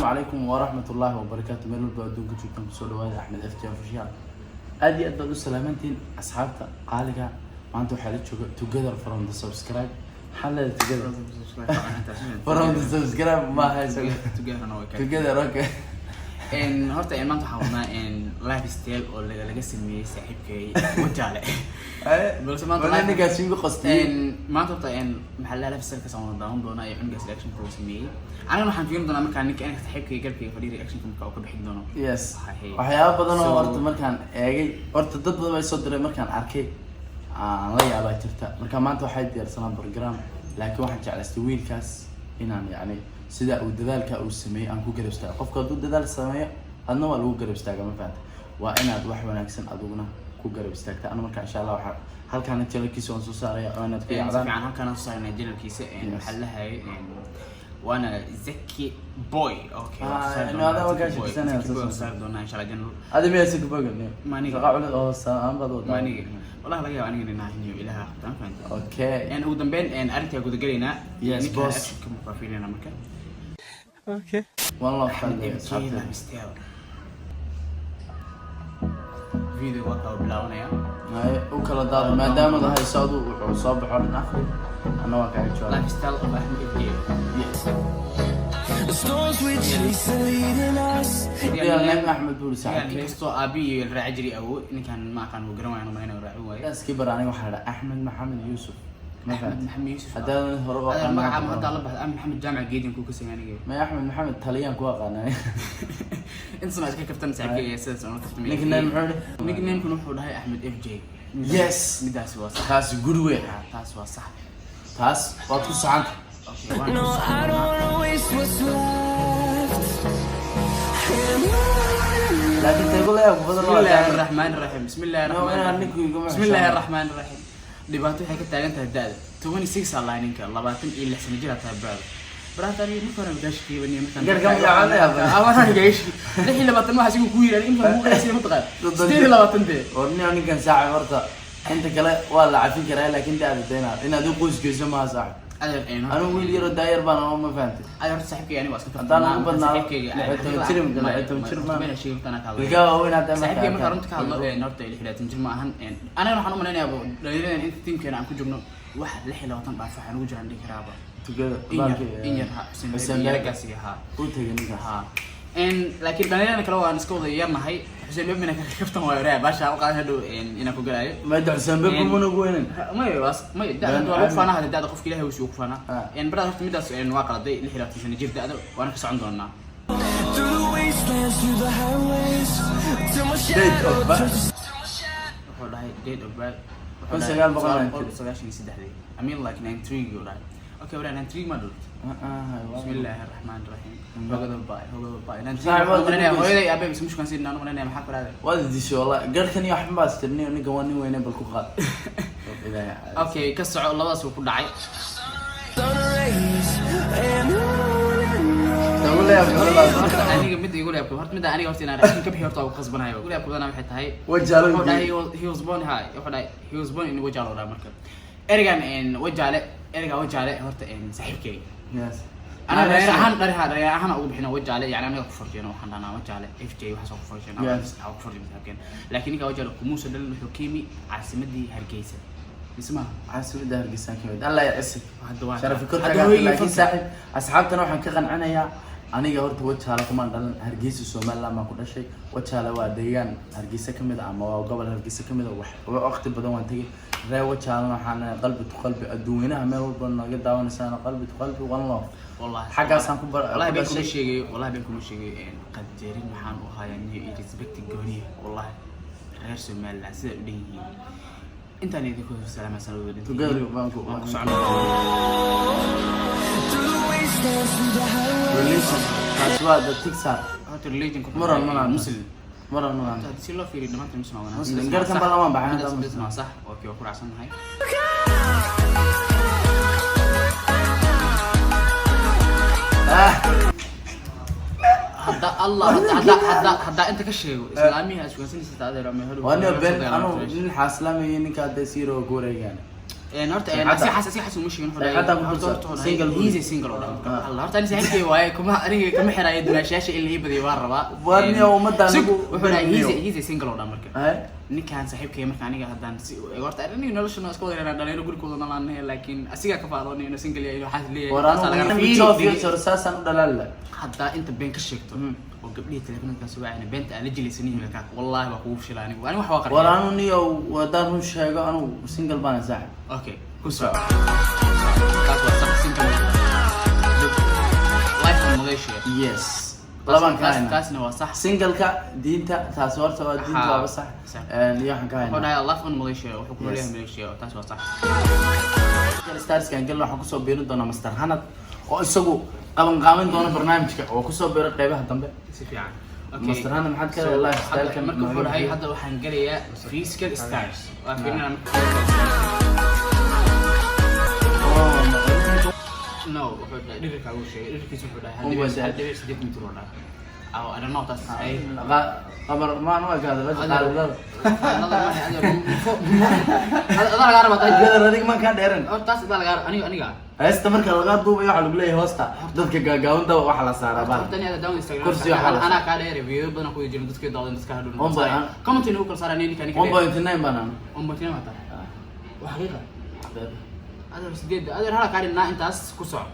عليكم ورحمة الله وبركاته. ميلو بادون كنتم تسولوا أحمد أفتيان فشيان أدي أدب السلامتين أصحابته قالك ما أنتوا حالتشوا together from the subscribe حلا together from the subscribe ما هي together okay إن هرتا إن ما أنتوا حاولنا إن لايف ستايل ولا جسمي صاحبك وجاله بس ما أنتوا أنا قاسين بقصتين إن ما أنتوا إن محلها لايف ستايل كسرنا داون دونا يعمل جس رياكشن كويسمي أنا ما حنفيهم دونا مكان إنك أنا صاحبك قلبي فدي رياكشن كم كأو كبحين دونا يس وحياة بدنا ورت مكان إيجي ورت ضد ما يصدر مكان أركي لا يا باي ترتا مكان ما أنتوا حد يرسلنا برنامج لكن واحد جعل استويل كاس إنان يعني سيدا ودذلك أو السمية أنكو قرب استاغ قفك ضد ذلك السمية أنه لو قرب استاغ ما فهمت وأنا أدوح وناكسن أدوغنا كو قرب استاغ أنا مركا إن شاء الله هل كانت جل الكيسة ونسوسارية وأنا تكي عدان هل كانت صارنا جل الكيسة محلها وأنا زكي بوي أوكي إنه هذا وقاش بسنة صار دونا إن شاء الله جنرال هذا بيسك بقول ما نيجي ما نيجي والله لا يا أنا نحن إلها تمام فهمت أوكي يعني ودن بين يعني أرتي أقول قلنا يس بوس كم بروفيلنا مكان اوكي والله خلي مستوى فيديو وقع بلاونا يا هاي وكلا دار ما دام هذا يصادوا وصاب حول اخر انا واقع شوي لايف ستايل اوف احمد ابدي يا نعم احمد بول سعد يعني كستو ابي الرعجري او ان كان ما كان وقرا انا ما هنا وراعي بس كبر انا واحد احمد محمد يوسف محمد يوسف هذا هو هذا المقعد هذا الله بحث محمد جامع جيدين كوكو سياني ما احمد محمد طليان كواقنا انت سمعت كيف كابتن سعكي يا سيد انا كابتن نيك نيم حول نيك نيم كنو حول هاي احمد اف جي يس مداس وا صح تاس جود وي تاس وا صح تاس واتو سعنت لكن تقول يا ابو بسم الله الرحمن الرحيم بسم الله الرحمن الرحيم بسم الله الرحمن الرحيم dhibaato waxay ka taagan tahay daada 26 allah ninka 26 sano jira taabad brother ma fara gaashkii bani markaan gargam yaacada ya awaan gaashki 26 waxa sigu ku yiraahdo in uu gaashii ma taqaan 26 de warni anigan saaci horta inta kale waa la cafin karaa laakiin daada deena inaad u qoyskeeso ma saaci أنا ويل يرو داير بنا ما فهمت. أنا رحت سحبك يعني واسكت. أنا بدنا ما أنا شيء أنا كذا. الجو وين هذا؟ سحبك مثلا أنت كهلا نورت اللي حلات نجرم معهن أنا راح أنا من أبو لأن أنت تيم كنا عم كجبنا واحد لحية لو طن بعرف حنو جرى عندي كرابة. تقول. إنجر سن يرجع ها. قلت هيك ها. إن لكن أنا كلوا أنا سكول يوم هاي حسين بيبي أنا كفتم ويراه باش أوقات هدو إن أكو قراي ما يدعي حسين بيبي منو قوين ما يواس ما يدعي أنت وقف أنا هذا دادا قف كله وش وقف أنا إن برا رحت مدرس إن واقع ضي اللي حلاتي سنة جيب دادا وأنا كسر عندنا ديت أوف باك كل سجال بقى سجال شيء سيد هذي أمين like 93 يقول اوكي ولا 93 ما دولت بسم الله الرحمن الرحيم هو باي انا هويدي يا ابي بس مش كان سيدنا انا ما حق هذا والدي شو والله قال كان يا احمد استني اني قواني وين بالكوخات اوكي كسعوا لباس و كدعي تقول يا ابو انا مد يقول يا ابو هرت مد انا قلت انا راح كبي هرت او قصبناي يقول يا ابو انا waxay tahay wajalo he was born high he was born in wajalo marka ergan in wajale erga wajale horta in saaxiibkay yes أنا أنا أقول بحنا وجه عليه يعني أنا أكفر جينا وحنا أنا وجه عليه إف جي وحصل أكفر جينا أو أكفر جينا لكن لكن إذا وجه الكموس ده الحكيمي عاصمتي هرقيسة اسمها عاصمتي هرقيسة كمان الله يعسك شرف كل حاجة لكن صاحب أصحابنا وحن كغن أنا يا أنا جورت وجه على كمان دلنا هرقيسة سومال لا ما كل شيء وجه على واديان هرقيسة كمد أما وقبل هرقيسة كمد وأخت بدون تيجي لا وجه على حنا قلبي الدوينة هم يقولون قد داون سنة قلبي والله والله حاجة سانكو والله بينكم الشيء والله بينكم الشيء قد جرين محان وهاي يعني ريسبكت الجونية والله غير سمال لعسى بديه أنت اللي تكون في سلامة سلوى تقدر بانكو ريليشن أسواق التكسر هات ريليشن مرة مسلم تصير له في ريد ما تمسمع وانا مسلم قال كم بلا ما بعد بسمع صح اوكي وكل عشان هاي هذا انت كشيء اسلامي اشو سنه ستة هذا رامي هلو وانا بين انا من حاسلامي انك قاعد يصير غوري يعني horta asi xasan mushkin easy single oo dhan horta ani saxibkay waaye aniga kama xiraayo dumaashaasha in la ii badiyo waan rabaa wadniyo ummadan wuxuu dhahay easy single oo dhan marka ninkaan saxibkay marka aniga haddaan horta aniga noloshana iska wada inaan dhalinyaro gurigooda nalaanahay laakiin asigaa ka faaloonay inuu single yahay waxaas leeyahay saasan u dhalaala haddaa inta been ka sheegto oo gabdhihii telefoonkaas waacina beenta aan la jilaysanin halkaa wallahi baa kugu fishilaa anigu ani wax waa qariyay walaanu niyo wadaan uu sheego anu single baan saaxib okay kuso taas waa sax single life in Malaysia yes laban kaasna waa sax single-ka diinta taas horta waa diinta waa sax iyo waxaan ka haynaa wallahi life in Malaysia wuxuu ku leeyahay Malaysia taas waa sax stars kan gal waxaan kusoo biirin doonaa Master Hanad oo isagu qaban doona barnaamijka oo kusoo biiray qeybaha dambe si fiican Master Hanad maxaad ka leedahay lifestyle kan marka wuxuu dhahay hadda waxaan galayaa Physical Stars waa fiirnaa no wuxuu dhahay dhirka uu sheegay dhirkiisu wuxuu dhahay hal dhibir 8 mitir oo dhahay أو أنا نقطة أي قمر ما نوع هذا بس هذا الغار ما تجي هذا رديك ما كان ديرن أو تاس هذا الغار أني قاعد استمر كالغار دوب يحلق لي هوستا دتك جاون ده وحلا صار بعد تاني هذا داون انستغرام كرسي وحلا أنا قاعد ريفيو بدنا كوي جل دتك داون دتك هذول كم تنو كل صار أني كاني 1.9 بنان 1.9 متى وحقيقة هذا بس جد هذا هلا قاعد إن أنت أس كسر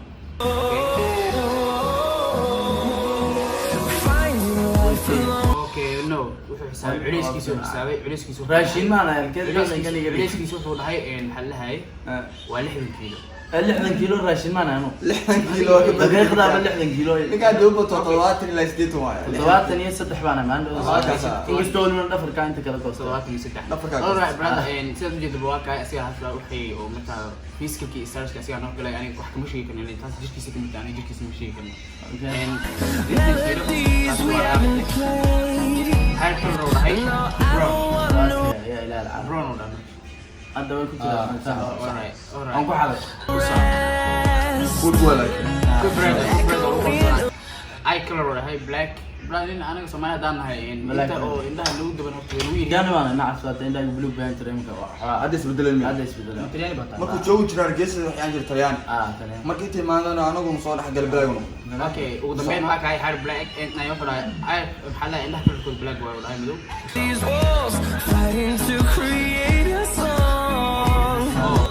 اوكي نو وحو حساب عليسكيسو حسابي عليسكيسو راشين معنا الكذا قال لي عليسكيسو وحو دحاي محلها هي waa 60 كيلو 60 كيلو راشين معنا انو 60 كيلو دقيقة ب 60 كيلو قاعد دوب تطلعات الى 6 واحد تطلعات ني 6 بانا ما عنده انستول من دفر كان انت كذا تطلعات ني 6 alright brother and sida jeed buwaaka asiga hasla waxay oo marka physically stars ka asiga noo galay aniga wax kama sheegi karno taas jirkiisa ka mid ah jirkiisa ma sheegi karno هاي كله راهي برون يا لا لا برون ولا انت وين كنت alright انكو حلق فوت ولا اي كلر راهي بلاك برادين انا سمعنا دانهاي ان انت او عندها لو دبن ويل كان ما نعرف عندها بلو بان تريمك عدس بدل المي عدس بدل ماتريال بطل markuu joogo jiraa gees waxaan jirta yaan تمام markii timaadana anagu soo dhax gal balaagno اوكي ودمين معك هاي حار بلاك انت نايو خلاص اي بحالها عندها كل بلاك ولا هاي مدو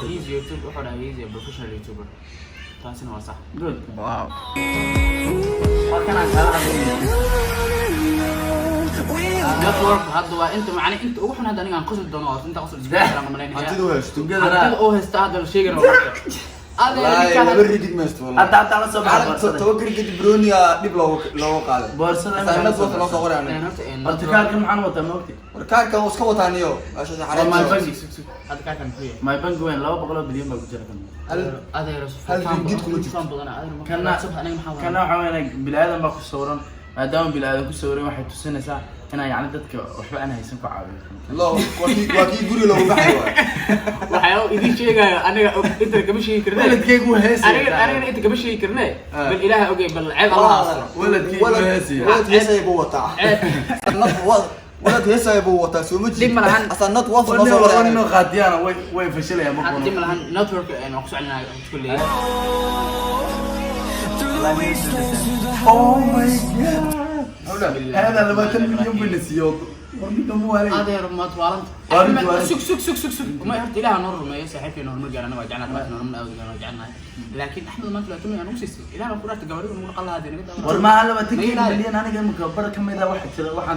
هيز يوتيوب وحده هيز بروفيشنال يوتيوبر تاسين هو صح جود واو كان على نتورك هذا انت معني انت وحنا هذا انا قصد دونات انت قصد انستغرام ملين hantidu haysto هذا او هست هذا الشيء هذا لا بريدك مست والله انت على صباح توكل قد برونيا دب لو قاده بورصه انا صوت لو صور انا ارتكار كم عن وطن موقتي warkaan kan iska wataaniyo ashada xareen ما يبنج هذا كان فيه ما يبنج وين لو بقول بليون بقول هذا يا رسول هل في جديد كله فان بدنا كان حوالي بالادم باخو صورن maadaama bilaadan ku sawireen waxay tusinaysaa inay yani dadka waxba aan haysan ku caawiyo الله وكي guri lagu baxay waxa uu idin sheegayo aniga inta kama sheegi karnaa waladkaygu heesay aniga inta kama sheegi karnaa bal ilaahay ogay bal ceeb Allah asro waladkaygu heesay ولد heesay buu wataa ولد heesay buu wataa soo ma dib malahan asanad waa soo soo soo inuu qaadiyana way fashilayaan ma dib malahan network aan ku soconaa kulli oh my god هذا لما تلميذ بالسيوط ورميته مو عليه هذا رمات والنت سك وما يرد إلها نور ما يسحب في نور مرجع أنا وجعنا ما نور من أول وجعنا لكن أحمد ما تلا تمي أنا وسيس إلها نور قرأت جواري ونقول الله هذه نقدر ورما لما تجي مليون أنا جاي مكبر كم إذا واحد كذا واحد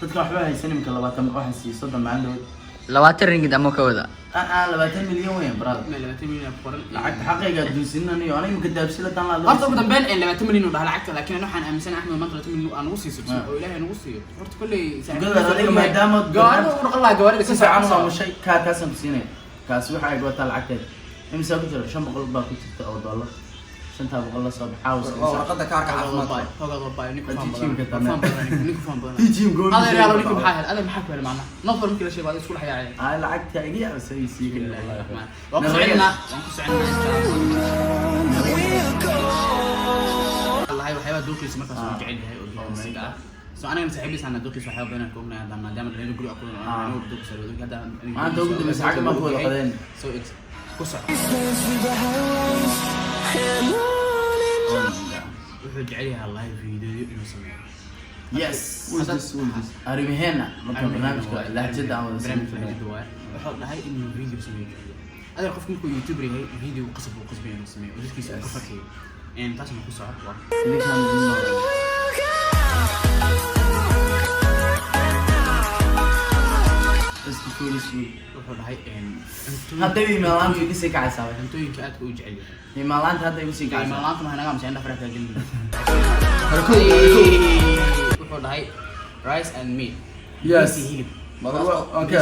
تذكر حبايبي هيسني مكلبات واحد سيصدق ما عنده 20 ringgit ama ka wada لباتين مليون وين براد لما تمين قرن لعقد حقيقة دوسينني وأنا يمكن دابسلة تان لا هرت بدن بين لما تمين وده لعقد لكن أنا حن أمسنا أحمد ما طلعت منه أنا وصي سبسي وإلهي أنا وصي هرت كل قال ما دام جواري ونقول الله جواري بس سبع عمره مش شيء كاسم سنين كاسوي حاجة قلت العقد إمسا كتير شن بقول باكو تت أو دولار شن تابع الله صاب حاوس warqada kaarka caafimaadka هذا ضباي نيكو فان تيجي نقول هذا ريال نيكو بحاجة هذا محك ولا معنا نظر ممكن شيء بعد يسكول حياة عليه هاي العقد تاجي بس يسيق وقص عنا الله هاي وحياة دوكي اسمه كاسو جعل هاي سو أنا مسحب لي سنة دوكي سو حياة بينكم دام دائما اللي نقول أكون أنا دوكي سو هذا ما أنت قلت بس عقد ما هو القدين سو إكس كسر وحد عليها اللايف فيديو إنه سمع yes arrimaheena marka barnaamijka lahjada aan wada برنامج الدواء وحط هاي إنه فيديو سمع هذا القف كلكم يوتيوبر هاي فيديو قصب وقصبين إنه سمع وجد كيس كفكي يعني تاسم كسر أكبر hadda imaalaantu iga sii kacaysaa cuntooyinka aadka u jecel yahay imaalaanta hadda iga sii kacaysaa imaalaanta ma hanaga amseen dhafra ka gelin wuxuu dhahay rice and meat Yes. hilib okay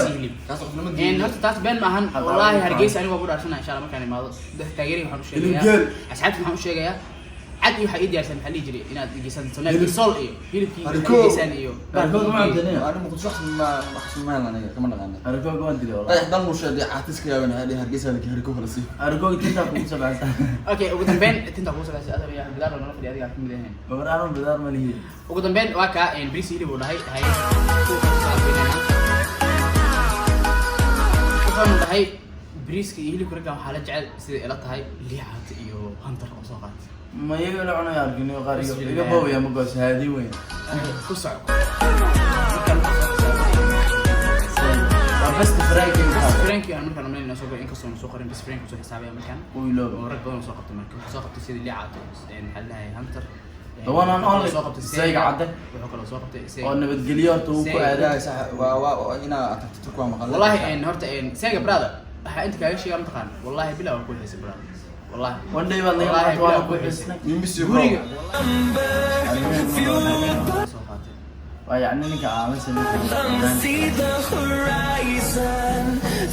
taas qofnimo een horta taas been maahan wallahi hargeysa aniga waa budhaarsanaa insha Allah markaan imaado taageeri waxaan u sheegayaa Hilib asxaabta waxaan u sheegayaa cad iyo waxa ii diyaarsan maxaa la jiray inaad dhegeysan sonal sol iyo hilibkii Hariko. dhegeysan iyo Hariko ma caddaynaya. أنا ما كنت شخص ما أحسن أنا كمان أنا arigooga waan dilay لا walahi يحضر مش دي عاتس كيا من هذه هرجيسها لك هركو فلسي arigooga tintaa kugu sabcaysaa okay ugu dambeyn tinta ku salaysa adaba yaa bilaar nala fadhiya adiga kamid ahayn gabar aanan bidaar ma lihi ugu dambeyn waa ka een bris hilib uu dhahay hay wuxuu dhahay briska iyo hilibka ragga waxaa la jecel sida ila tahay liicaad iyo hunter oo soo qaatay ma iyaga la cunayo arginiyo qaar iga booya ma goos haadi weyn ku soco waa best frankie frankie aan markaan amnayna soo go'in kasoo soo qorin best frankie soo xisaabaya markaan uu iloobo oo rag badan soo qabtay markaan soo qabtay sida liicaad een halahay hunter The one and only. Isayga cadde. wuxuu kala soo qabtay oo nabadgelyo horta uu ku aaday لا صح وهنا أتذكر كم مقالة والله ان horta een sayga brother waxa inta kaaga sheegay mataqaan wallahi bilaa waa ku xiisay brother wallahi one day baad naga Wallahi, qaatay waa bilaa ku ku xisnay يمسي guriga برو soo qaatay waa yacni ninka aan la sameeyay See the horizon,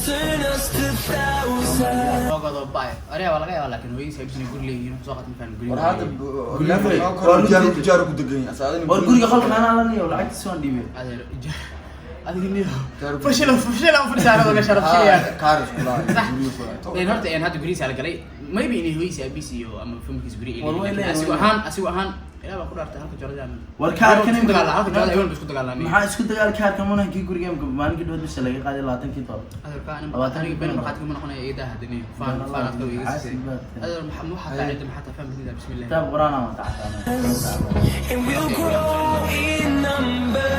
turn us to thousands. logado bay ariga waa laga yaabaa laakiin hooyadiisa ay bisna guri leeyihiin soo qaatay markaan guri ورهذا لا جارو جارو كدقين أسعدني war guriga qolka aan la niyo lacagtiisa waan dhiibay adeer adiga niyo fashila fursaana laga sharaf sheeyaa كارث والله een horta een hadda guriisa la galay maybe inay hooyadiisa abis iyo ama famkiisa guri War way leeyihiin. asigu ahaan ilaa baa ku dhaartay halka joradaan war ka arkan in dagaal halka jorada ayuu isku dagaalamay maxaa isku dagaal ka arkan manankii guriga maalinkii dhood bisha laga qaaday 20 dollar adeerka Labaatan aniga iyo been kow. marxaad kuma noqonaya eedaha hadani faan aad ka iga siisay adeer maxaa xataa cidda maxaa taa fahmida bismillah kitaab quraan aan tacaan And we'll grow in number,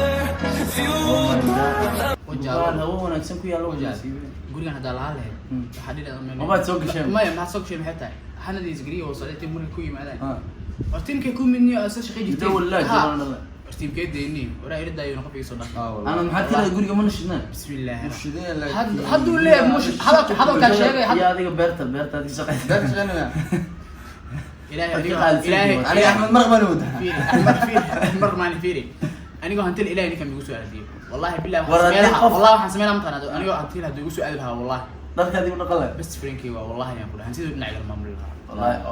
fueled by quraan hawo wanaagsan ku yaalo gurigan hadda lahaa lahayd waxaa dhidha Mabaad soo gasheen? maya maxaad soo gasheen maxay tahay xanadiis guriga oo socday muriga ku yimaadaan ha hortiimkay ku midniyo asal shaqay jirtay Inta wallahi jiraan dhala. hortiimkay deeni waraa irida ayuu qof iga soo dhaqay ana maxaa tirada guriga ma nashidnaa bismillah مرشدين hadduu leeyahay mush hadalkaa sheegay iyo adiga beerta ka shaqeysa ده مش أنا ilaahay علي أحمد مرغم نوده mar maani fiiri anigoo hantil ilaahay ninkan igu soo aadiyo wallahi billahi War haddii qof- wallahi waxaan sameynaa mataqaanaa anigoo hantil hadduu igu soo aadi lahaa wallahi dadkaadi u dhaqan leh best friendkay waa wallahi ayaan ku dhahan sidoo dhinac iga maamuli lahaa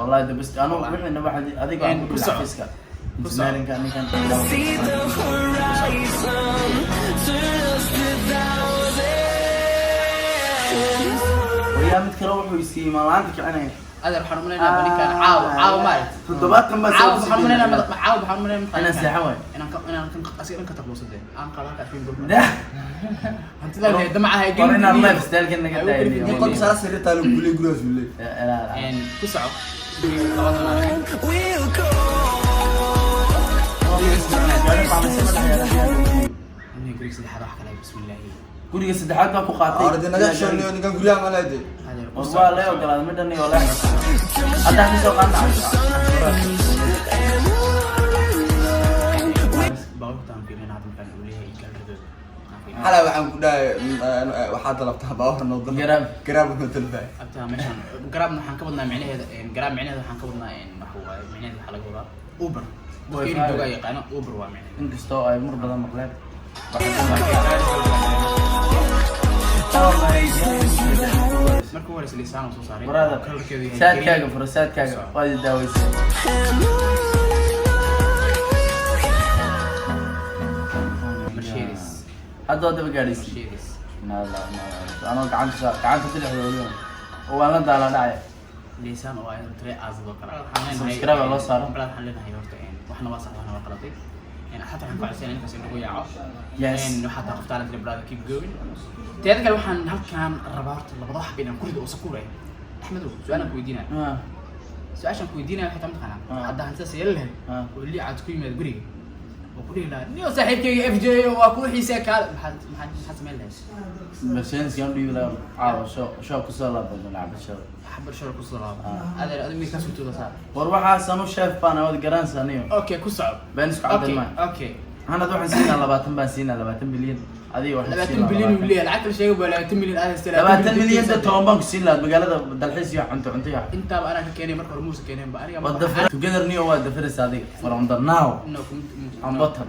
wallahi the best anu wixii waxa adiga aan ku Ku soco. dhacayska engineeringa ninkan see the horizon, turn us to thousands. waya mid kale wuxuu isiiyay maalaanta kicinay adeer waxaan u maleynayaa ninkan caawa maalit toddobaadkan baa caawa waxaan u maleynayaa caawa waxaan u maleynayaa Inaan seexan waay. inaan kan asiga dhan ka taqluusade aan qaba ka fiin gurma dah hantida leeyahay damaca hay war inaan lifestyle-ka naga daayay يقول سلاس سريت على كل جروس بالله een ku soco labadana We'll go. inay guriga saddexaad wax kale bismillah guriga saddexaad baa ku qaatay أردنا نجح شو اللي نقول قريان ما لدي adeer ku war soco waa la ogolaaday midhan iyo la hadda ka soo qaadna baabuurtaan fiirin hadda markaan uu leeyahay gaaladooda حلا وحن كده وحد طلبتها باور نوضح قراب. قراب مثل abtaa meeshaan garaabna waxaan ka badnaa micnaheeda garaab micnaheeda waxaan ka badnaa waxa waaye micnaheeda waxaa laga wadaa uber dadkeeni joogaa yaqaano uber waa micnaheeda inkastoo ay mar badan maqleen marka hore lisaan soo saaray waraada kalarkeedu yahay saadkaaga fura saadkaaga waad i daaweysay Mercedes hadda waa daba gaadhaysay Mercedes anoo gacanta bidixda weliba oo waan la daala dhacay lisaan oo ay tray aasado kala Subscribe loo saaro. waxaan leenahay horta waxna waa sax waxna waa qalatay حتى waxaan ku codsanay inkaas inuu yaaco Yes. waxa taa qoftaan la brother keep going teeda kale waxaan halkaan rabaa horta labada wax inaan ku rido oo sakuuray axmedow su-aalan ku weydiinaya ها su-aashan ku weydiinaya waxay tamid qanaa Ah. hadda hantidaas yeelan lahayd Ah. oo lii caad ku yimaad guriga oo ku dhihi lahaa niyo saaxiibkayga FJ waa ku xiisee kaale maxaad samayn lahayd مرسيدس كان بيقول له عاو شو كسر الله بالملعب الشر xabar sharo ku soo laabo adeer adigu mid ka soo tuuda saa وروح سانو شاف بان اود جران سانيو okay ku soco بنسك عبد okay الماء okay انا دوحن سينا لباتن بان سينا لباتن بليون هذه واحد 20 bilyan uu leeyahay lacagta la sheegay baa 20 bilyan aad istaa لباتن بليون ده توم بانك سين لا بقالة دالحيس يا عنتو عنتو يا intaaba anaa ka keenay marka hore muusa keeneen ba aniga what the fuck together new what the first هذه from the now عم بطل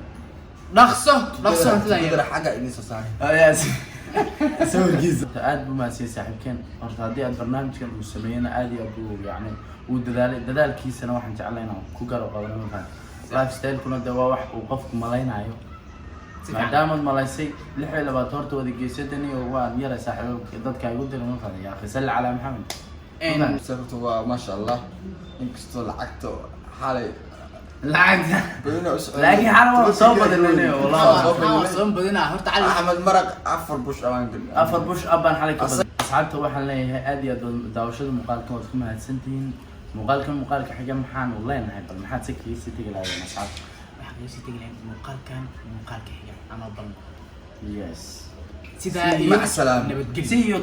dhaqso hantidan Together yeelo xagga idin soo saaray. يا سوي جيزة عاد بما سي صاحب كان horta haddii aad barnaamijkan uu sameeyana aad iyo aad uu yani uu dadaalkiisana waxaan jeclahay inaan ku garo qadano markaan lifestyle kuna de waa wax uu qofku malaynayo maadaama malaysay 26 horta wada geesadani oo waan yaray saaxiibka dadka ay u diray markaan yaa akhi salli ala maxamed Sababtu waa masha Allah inkastoo lacagta xalay lacagta bayna u socon. laakiin xana waa soo badalay wallahi soo badinaa horta cali Axmed maraq 4 bush aan gal. afar bush abaan xalay ka badan asxaabta waxaan leeyahay aad iyo aad daawashada muuqaalkan waad ku mahadsantihiin muuqaalka xiga maxaan u leenahay bal maxaad si kiisi tagi lahayd asxaabta waxaan sii tagi lahayn muuqaalka xiga ama bal yes sidaa Mac salaam. nabadgelyo see you